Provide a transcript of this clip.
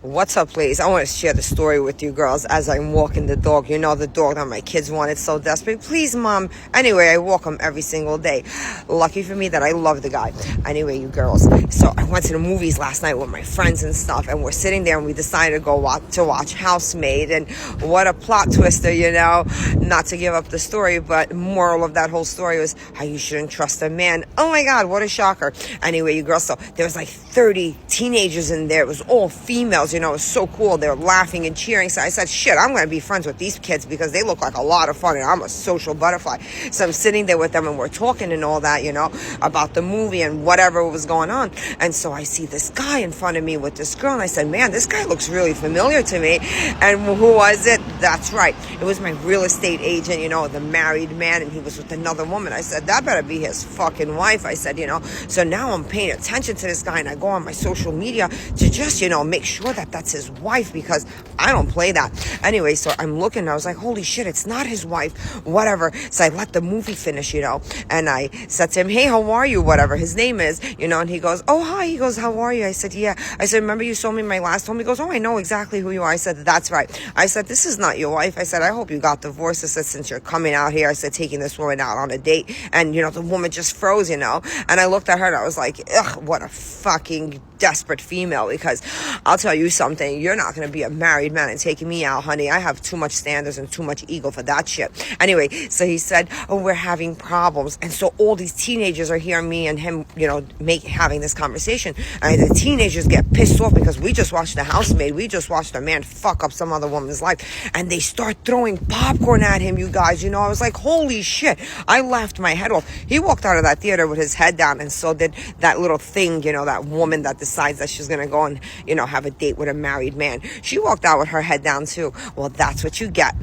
What's up, ladies? I want to share the story with you girls as I'm walking the dog. You know, the dog that my kids wanted so desperate. Please, Mom. Anyway, I walk him every single day. Lucky for me that I love the guy. Anyway, you girls. So I went to the movies last night with my friends and stuff, and we're sitting there and we decided to go watch Housemaid. And what a plot twister, you know. Not to give up the story, but moral of that whole story was how you shouldn't trust a man. Oh my God, what a shocker. Anyway, you girls, so there was like 30 teenagers in there. It was all females. You know, it was so cool. They were laughing and cheering. So I said, shit, I'm going to be friends with these kids because they look like a lot of fun and I'm a social butterfly. So I'm sitting there with them and we're talking and all that, you know, about the movie and whatever was going on. And so I see this guy in front of me with this girl and I said, man, this guy looks really familiar to me. And who was it? That's right. It was my real estate agent, you know, the married man, and he was with another woman. I said, that better be his fucking wife. I said, you know, so now I'm paying attention to this guy and I go on my social media to just, you know, make sure that that's his wife because I don't play that. Anyway, so I'm looking and I was like, holy shit, it's not his wife, whatever. So I let the movie finish, you know, and I said to him, hey, how are you? Whatever his name is, you know, and he goes, oh, hi. He goes, how are you? I said, yeah. I said, remember you sold me my last home? He goes, oh, I know exactly who you are. I said, that's right. I said, this is not your wife. I said, I hope you got divorced. I said, since you're coming out here, I said, taking this woman out on a date. And, you know, the woman just froze, you know, and I looked at her and I was like, ugh, what a fucking desperate female, because I'll tell you something, you're not going to be a married man and taking me out, honey. I have too much standards and too much ego for that shit. Anyway, so he said, oh, we're having problems. And so all these teenagers are hearing me and him, you know, having this conversation. And the teenagers get pissed off because we just watched The Housemaid. We just watched a man fuck up some other woman's life. And they start throwing popcorn at him, you guys. You know, I was like, holy shit. I laughed my head off. He walked out of that theater with his head down, and so did that little thing, you know, that woman that decides that she's going to go and, you know, have a date with a married man. She walked out with her head down too. Well, that's what you get.